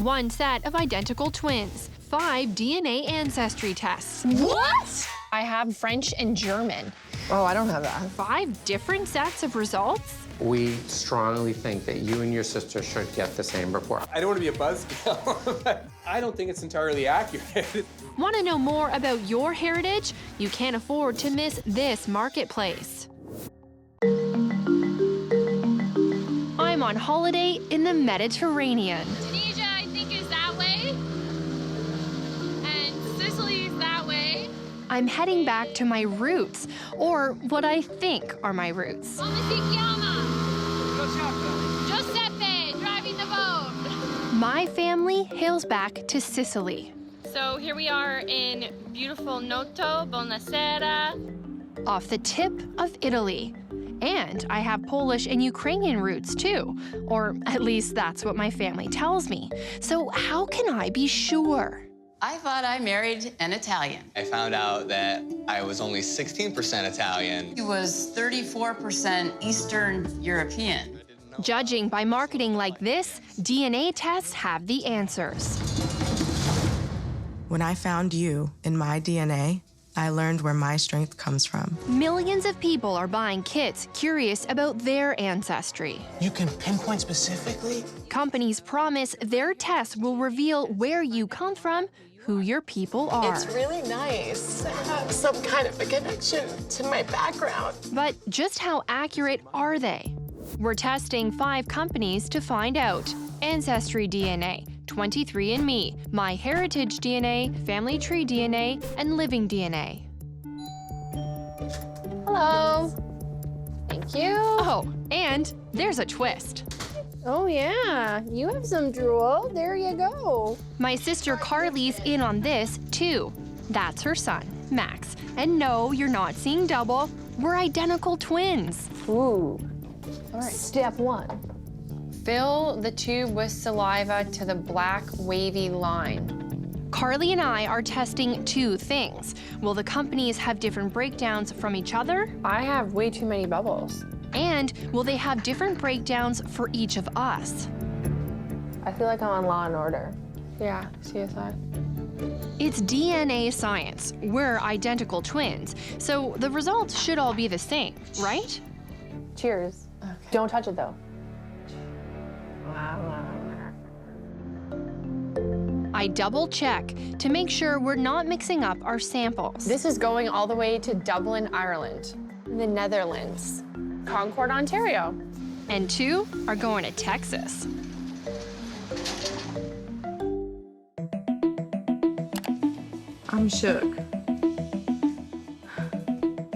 one set of identical twins, 5 DNA ancestry tests. What? I have French and German. Oh, I don't have that. 5 different sets of results? We strongly think that you and your sister should get the same report. I don't want to be a buzzkill, but I don't think it's entirely accurate. Want to know more about your heritage? You can't afford to miss this marketplace. I'm on holiday in the Mediterranean. Tunisia, I think, is that way. And Sicily is that way. I'm heading back to my roots, or what I think are my roots. Come si chiama? Giuseppe, driving the boat. My family hails back to Sicily. So here we are in beautiful Noto, Buonasera. Off the tip of Italy. And I have Polish and Ukrainian roots too, or at least that's what my family tells me. So how can I be sure? I thought I married an Italian. I found out that I was only 16% Italian. He was 34% Eastern European. Judging by marketing like this, DNA tests have the answers. When I found you in my DNA, I learned where my strength comes from. Millions of people are buying kits curious about their ancestry. You can pinpoint specifically? Companies promise their tests will reveal where you come from, who your people are. It's really nice to have some kind of a connection to my background. But just how accurate are they? We're testing 5 companies to find out. Ancestry DNA, 23andMe, MyHeritage DNA, Family Tree DNA, and Living DNA. Hello. Thank you. Oh, and there's a twist. Oh, yeah. You have some drool. There you go. My sister Carly's in on this, too. That's her son, Max. And no, you're not seeing double. We're identical twins. Ooh. All right. Step 1. Fill the tube with saliva to the black, wavy line. Carly and I are testing 2 things. Will the companies have different breakdowns from each other? I have way too many bubbles. And will they have different breakdowns for each of us? I feel like I'm on Law and Order. Yeah, CSI. It's DNA science. We're identical twins, so the results should all be the same, right? Cheers. Okay. Don't touch it, though. I double check to make sure we're not mixing up our samples. This is going all the way to Dublin, Ireland, the Netherlands, Concord, Ontario. And 2 are going to Texas. I'm shook.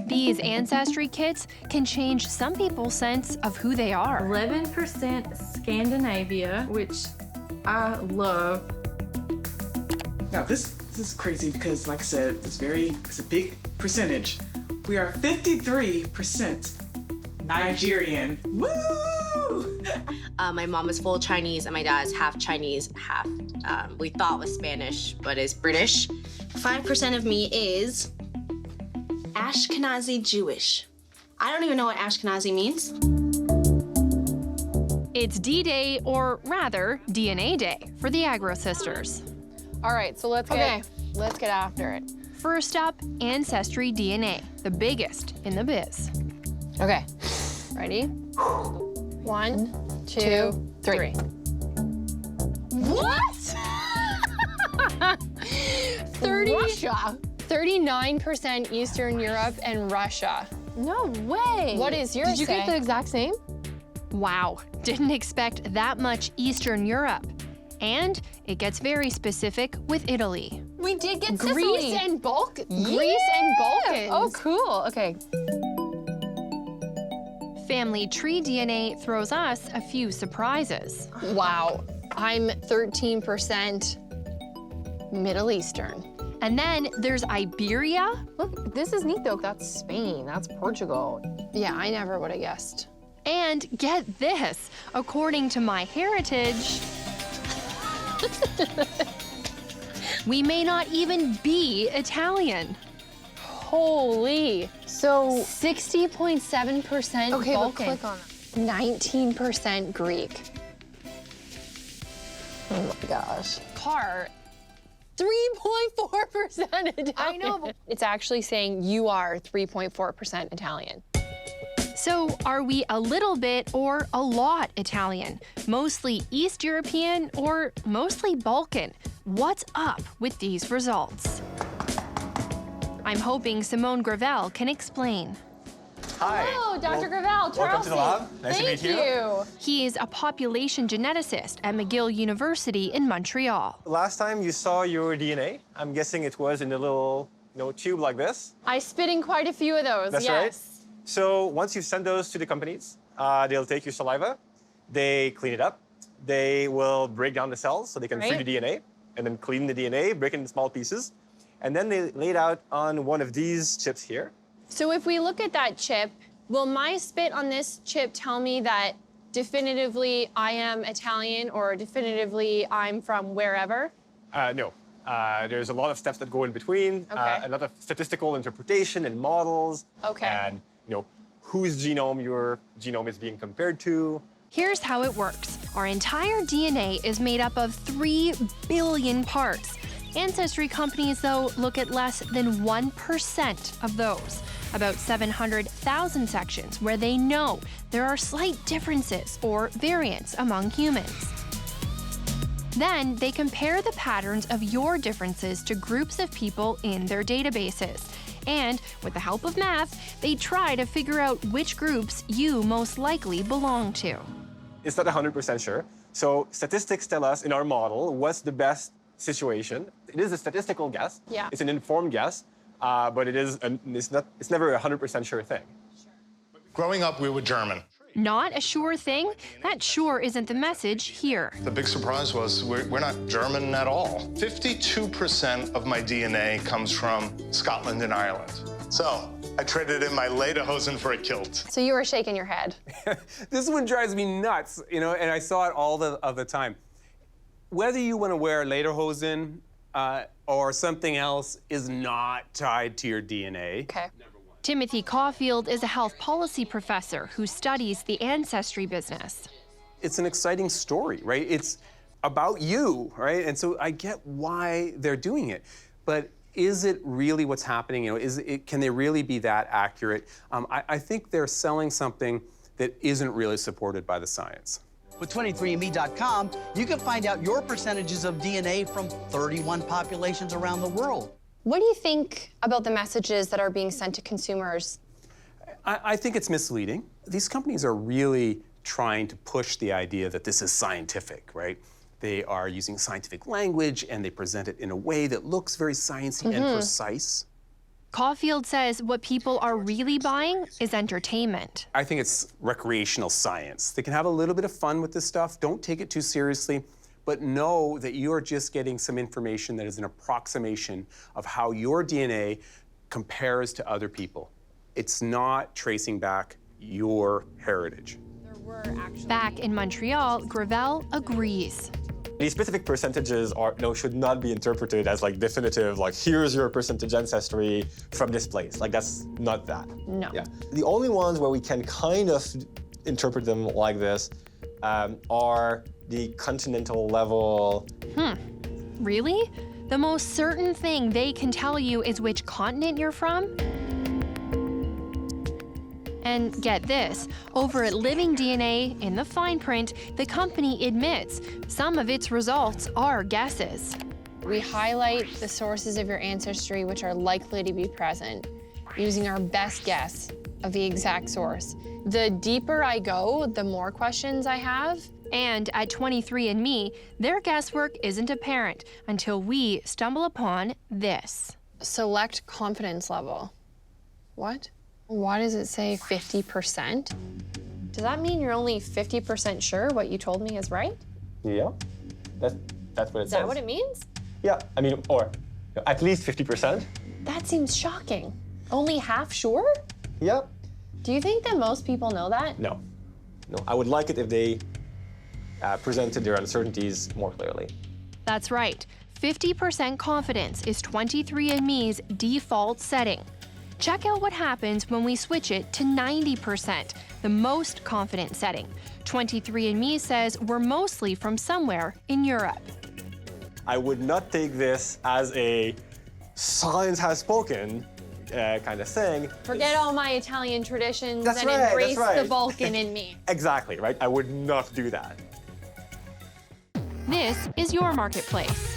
These ancestry kits can change some people's sense of who they are. 11% Scandinavia, which I love. Now this is crazy because, like I said, it's a big percentage. We are 53% Nigerian. Woo! My mom is full Chinese and my dad is half Chinese, half we thought was Spanish, but is British. 5% of me is Ashkenazi Jewish. I don't even know what Ashkenazi means. It's D-Day, or rather, DNA Day, for the Agro Sisters. All right, so let's get after it. First up, Ancestry DNA, the biggest in the biz. Okay, ready? 1, 2, 3. What? 39% Eastern Europe and Russia. No way. What is yours? Did you get the exact same? Wow, didn't expect that much Eastern Europe. And it gets very specific with Italy. We did get Greece Sicily. and Balkans. Yeah. Greece and Balkans. Oh, cool. Okay. Family Tree DNA throws us a few surprises. Wow. I'm 13% Middle Eastern. And then there's Iberia. Look, this is neat though. That's Spain. That's Portugal. Yeah, I never would have guessed. And get this, according to MyHeritage, we may not even be Italian. Holy. So 60.7% Okay, Balkan. but click on it. 19% Greek. Oh my gosh. Car, 3.4% Italian. I know, but it's actually saying you are 3.4% Italian. So, are we a little bit or a lot Italian? Mostly East European or mostly Balkan? What's up with these results? I'm hoping Simone Gravel can explain. Hi. Hello, Dr. Gravel. Welcome to the lab. Nice to meet you. Thank you. He is a population geneticist at McGill University in Montreal. Last time you saw your DNA, I'm guessing it was in a little tube like this. I spit in quite a few of those, That's yes. right. So once you send those to the companies, they'll take your saliva, they clean it up, they will break down the cells so they can free the DNA, and then clean the DNA, break it into small pieces, and then they lay it out on one of these chips here. So if we look at that chip, will my spit on this chip tell me that definitively I am Italian or definitively I'm from wherever? No. There's a lot of steps that go in between, Okay. a lot of statistical interpretation and models, and whose genome your genome is being compared to. Here's how it works. Our entire DNA is made up of 3 billion parts. Ancestry companies, though, look at less than 1% of those, about 700,000 sections where they know there are slight differences or variants among humans. Then they compare the patterns of your differences to groups of people in their databases. And with the help of math, they try to figure out which groups you most likely belong to. It's not 100% sure. So statistics tell us in our model what's the best situation. It is a statistical guess. Yeah. It's an informed guess, but it's never a 100% sure thing. Growing up, we were German. Not a sure thing? That sure isn't the message here. The big surprise was we're not German at all. 52% of my DNA comes from Scotland and Ireland. So I traded in my lederhosen for a kilt. So you were shaking your head. This one drives me nuts, and I saw it all of the time. Whether you want to wear lederhosen or something else is not tied to your DNA. Okay. Timothy Caulfield is a health policy professor who studies the ancestry business. It's an exciting story, right? It's about you, right? And so I get why they're doing it, but is it really what's happening? Can they really be that accurate? I think they're selling something that isn't really supported by the science. With 23andMe.com, you can find out your percentages of DNA from 31 populations around the world. What do you think about the messages that are being sent to consumers? I think it's misleading. These companies are really trying to push the idea that this is scientific, right? They are using scientific language and they present it in a way that looks very sciencey and precise. Caulfield says what people are really buying is entertainment. I think it's recreational science. They can have a little bit of fun with this stuff. Don't take it too seriously, but know that you're just getting some information that is an approximation of how your DNA compares to other people. It's not tracing back your heritage. Back in Montreal, Gravel agrees. These specific percentages should not be interpreted as definitive, here's your percentage ancestry from this place. That's not that. No. Yeah. The only ones where we can kind of interpret them like this are the continental level. Really? The most certain thing they can tell you is which continent you're from? And get this, over at Living DNA, in the fine print, the company admits some of its results are guesses. We highlight the sources of your ancestry which are likely to be present, using our best guess of the exact source. The deeper I go, the more questions I have. And at 23andMe, their guesswork isn't apparent until we stumble upon this. Select confidence level. What? Why does it say 50%? Does that mean you're only 50% sure what you told me is right? Yeah, that's what it says. Is that what it means? Yeah, or at least 50%. That seems shocking. Only half sure? Yeah. Do you think that most people know that? No. I would like it if they presented their uncertainties more clearly. That's right. 50% confidence is 23andMe's default setting. Check out what happens when we switch it to 90%, the most confident setting. 23andMe says we're mostly from somewhere in Europe. I would not take this as a science has spoken kind of thing. Forget all my Italian traditions That's and right, embrace that's right. the Balkan in me. Exactly, right? I would not do that. This is your marketplace.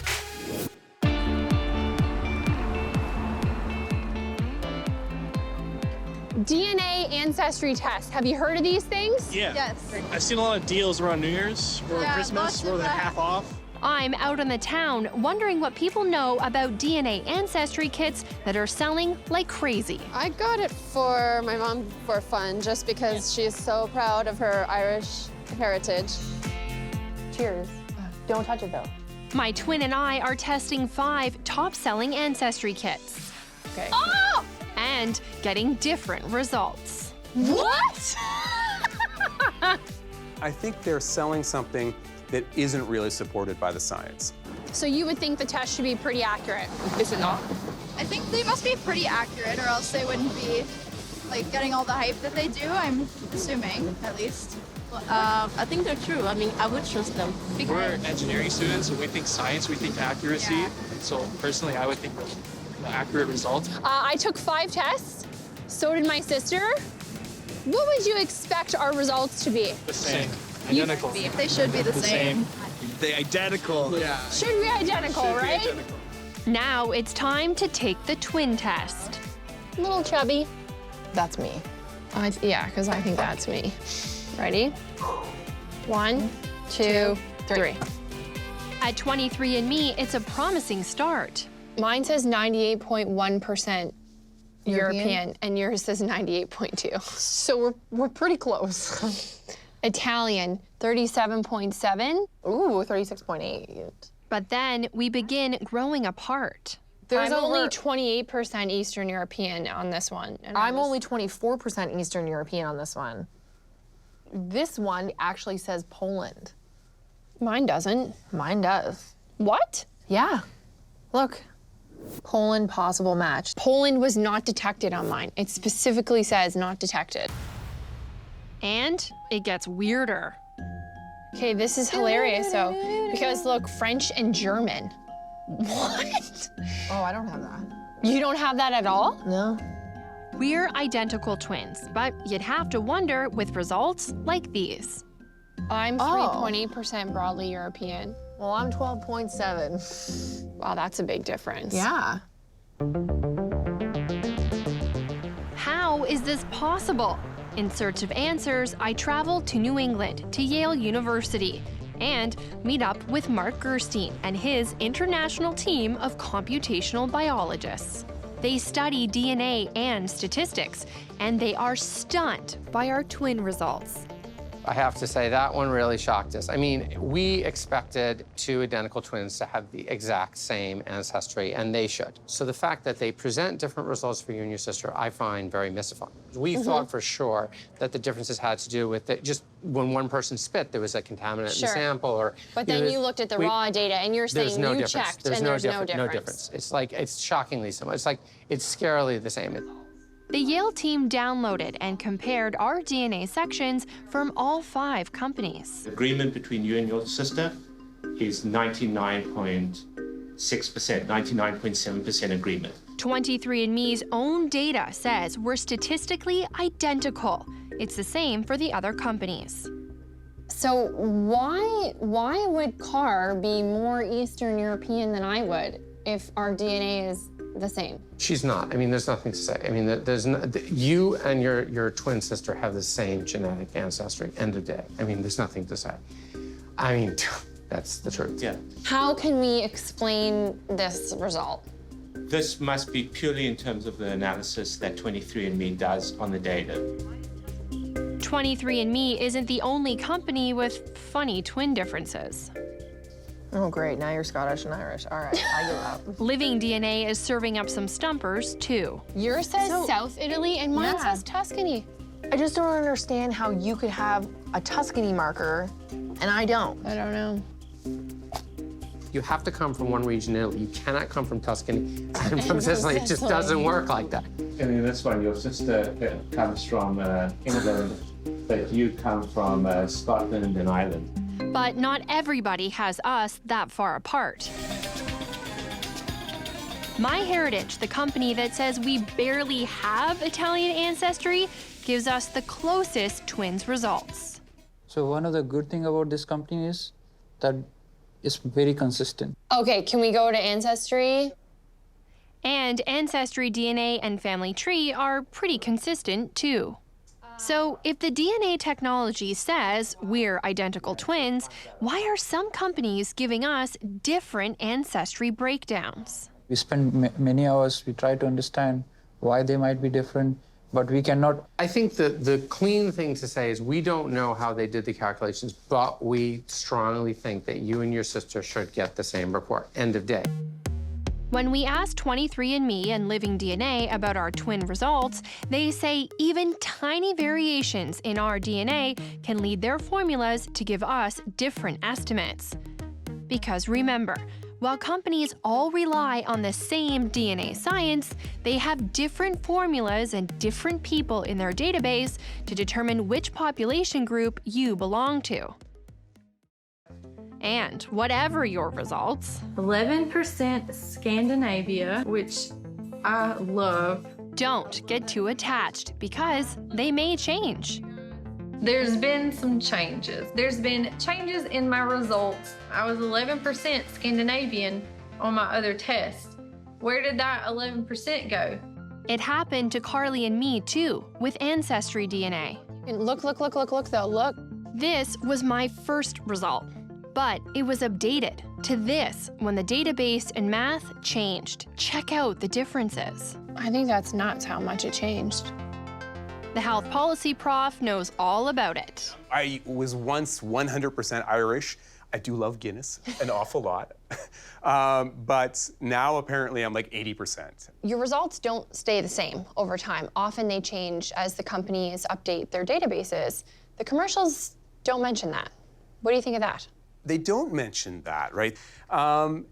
DNA ancestry test. Have you heard of these things? Yeah. Yes. I've seen a lot of deals around New Year's or Christmas where they're half off. I'm out on the town wondering what people know about DNA ancestry kits that are selling like crazy. I got it for my mom for fun, just because she's so proud of her Irish heritage. Cheers. Don't touch it though. My twin and I are testing 5 top-selling ancestry kits. Okay. Oh! And getting different results. What? I think they're selling something that isn't really supported by the science. So you would think the test should be pretty accurate. Is it not? I think they must be pretty accurate, or else they wouldn't be like getting all the hype that they do, I'm assuming, at least. I think they're true. I mean, I would trust them. We're engineering students, so we think science, we think accuracy. Yeah. So personally, I would think the accurate results. I took 5 tests. So did my sister. What would you expect our results to be? The same. Identical. They should be the same. They identical. Yeah. Should be identical, right? Identical. Now it's time to take the twin test. Little chubby. That's me. Yeah, because I think that's me. Ready? 1, 2, 3. At 23andMe, it's a promising start. Mine says 98.1% European, and yours says 98.2. So we're pretty close. Italian, 37.7. Ooh, 36.8. But then we begin growing apart. I'm only 28% Eastern European on this one. And I'm only 24% Eastern European on this one. This one actually says Poland. Mine doesn't. Mine does. What? Yeah. Look. Poland possible match. Poland was not detected on mine. It specifically says not detected. And it gets weirder. Okay, this is hilarious though, because look, French and German. What? Oh, I don't have that. You don't have that at all? No. We're identical twins, but you'd have to wonder with results like these. I'm 3.8% broadly European. Well, I'm 12.7. Wow, that's a big difference. Yeah. How is this possible? In search of answers, I travel to New England, to Yale University, and meet up with Mark Gerstein and his international team of computational biologists. They study DNA and statistics, and they are stunned by our twin results. I have to say that one really shocked us. I mean, we expected 2 identical twins to have the exact same ancestry, and they should. So the fact that they present different results for you and your sister, I find very mystifying. We thought for sure that the differences had to do with just when one person spit, there was a contaminant in the sample, or. But then you looked at the raw data, and you're saying no you difference. checked, and there's no difference. No difference. It's like it's shockingly similar. It's like it's scarily the same. The Yale team downloaded and compared our DNA sections from all 5 companies. The agreement between you and your sister is 99.6%, 99.7% agreement. 23andMe's own data says we're statistically identical. It's the same for the other companies. So why would Carr be more Eastern European than I would if our DNA is the same? She's not. I mean, there's nothing to say. I mean, there's no, you and your twin sister have the same genetic ancestry, end of day. I mean, there's nothing to say. I mean, that's the truth. Yeah. How can we explain this result? This must be purely in terms of the analysis that 23andMe does on the data. 23andMe isn't the only company with funny twin differences. Oh, great. Now you're Scottish and Irish. All right, I give up. Living DNA is serving up some stumpers, too. Yours says South Italy, and mine says Tuscany. I just don't understand how you could have a Tuscany marker and I don't. I don't know. You have to come from one region in Italy. You cannot come from Tuscany and from Sicily. It just doesn't work like that. And that's why your sister comes from England, but you come from Scotland and Ireland. But not everybody has us that far apart. MyHeritage, the company that says we barely have Italian ancestry, gives us the closest twins results. So one of the good things about this company is that it's very consistent. Okay, can we go to Ancestry? And Ancestry DNA and Family Tree are pretty consistent, too. So if the DNA technology says we're identical twins, why are some companies giving us different ancestry breakdowns? We spend many hours, we try to understand why they might be different, but we cannot. I think the clean thing to say is we don't know how they did the calculations, but we strongly think that you and your sister should get the same report. End of day. When we ask 23andMe and Living DNA about our twin results, they say even tiny variations in our DNA can lead their formulas to give us different estimates. Because remember, while companies all rely on the same DNA science, they have different formulas and different people in their database to determine which population group you belong to. And whatever your results, 11% Scandinavia, which I love. Don't get too attached because they may change. There's been some changes. There's been changes in my results. I was 11% Scandinavian on my other test. Where did that 11% go? It happened to Carly and me too, with Ancestry DNA. And look though, look. This was my first result, but it was updated to this when the database and math changed. Check out the differences. I think that's nuts how much it changed. The health policy prof knows all about it. I was once 100% Irish. I do love Guinness an awful lot. But now apparently I'm like 80%. Your results don't stay the same over time. Often they change as the companies update their databases. The commercials don't mention that. What do you think of that? They don't mention that, right? And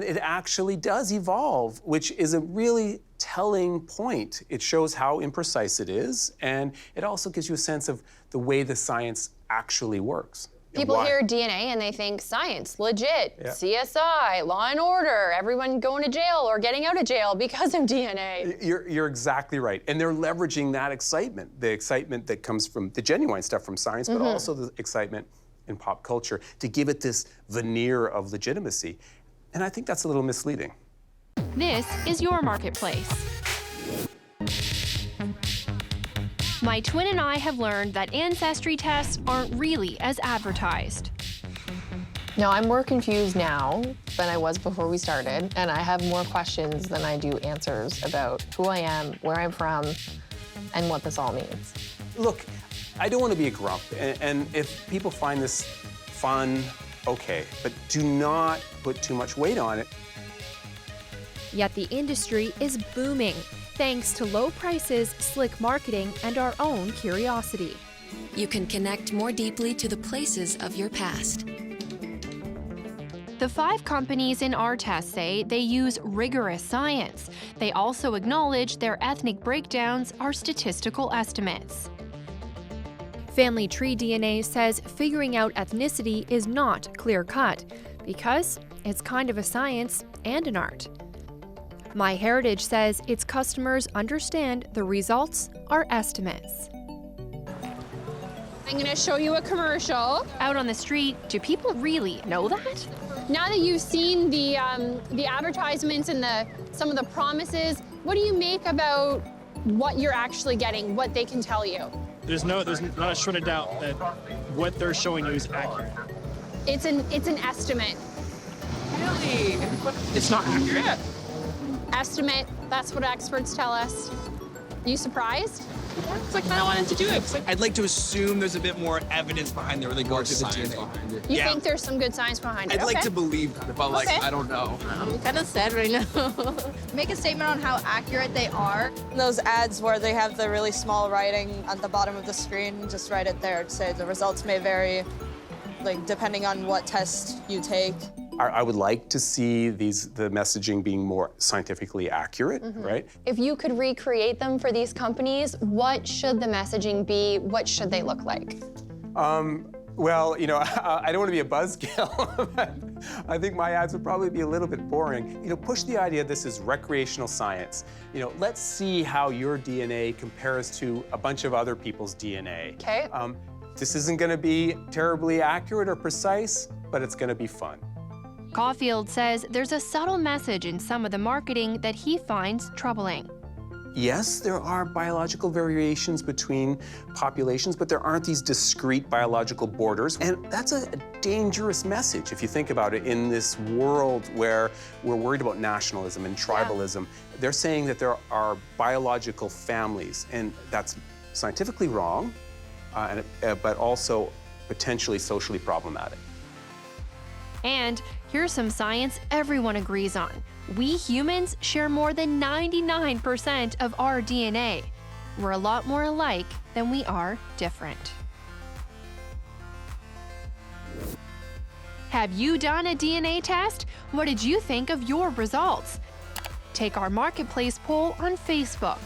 it actually does evolve, which is a really telling point. It shows how imprecise it is, and it also gives you a sense of the way the science actually works. People hear DNA and they think science, legit, yeah. CSI, Law and Order, everyone going to jail or getting out of jail because of DNA. You're exactly right. And they're leveraging that excitement, the excitement that comes from the genuine stuff from science, but also the excitement in pop culture to give it this veneer of legitimacy. And I think that's a little misleading. This is your marketplace. My twin and I have learned that ancestry tests aren't really as advertised. No, I'm more confused now than I was before we started, and I have more questions than I do answers about who I am, where I'm from, and what this all means. Look, I don't want to be a grump, and if people find this fun, okay, but do not put too much weight on it. Yet the industry is booming, thanks to low prices, slick marketing, and our own curiosity. You can connect more deeply to the places of your past. The 5 companies in our test say they use rigorous science. They also acknowledge their ethnic breakdowns are statistical estimates. Family Tree DNA says figuring out ethnicity is not clear-cut because it's kind of a science and an art. MyHeritage says its customers understand the results are estimates. I'm going to show you a commercial. Out on the street, do people really know that? Now that you've seen the advertisements and some of the promises, what do you make about what you're actually getting, what they can tell you? There's not a shred of doubt that what they're showing you is accurate. It's an estimate. Really? It's not accurate. Estimate, that's what experts tell us. You surprised? It's like I kind of wanted to do it. I'd like to assume there's a bit more evidence behind it or go to the DNA. You think there's some good science behind it? I'd like to believe that, but like, I don't know. I'm kind of sad right now. Make a statement on how accurate they are. Those ads where they have the really small writing at the bottom of the screen, just write it there to say the results may vary, like depending on what test you take. I would like to see the messaging being more scientifically accurate, right? If you could recreate them for these companies, what should the messaging be? What should they look like? Well, you know, I don't want to be a buzzkill, but I think my ads would probably be a little bit boring. You know, push the idea this is recreational science. You know, let's see how your DNA compares to a bunch of other people's DNA. Okay. This isn't going to be terribly accurate or precise, but it's going to be fun. Caulfield says there's a subtle message in some of the marketing that he finds troubling. Yes, there are biological variations between populations, but there aren't these discrete biological borders. And that's a dangerous message if you think about it in this world where we're worried about nationalism and tribalism. Yeah. They're saying that there are biological families, and that's scientifically wrong, but also potentially socially problematic. And here's some science everyone agrees on. We humans share more than 99% of our DNA. We're a lot more alike than we are different. Have you done a DNA test? What did you think of your results? Take our marketplace poll on Facebook.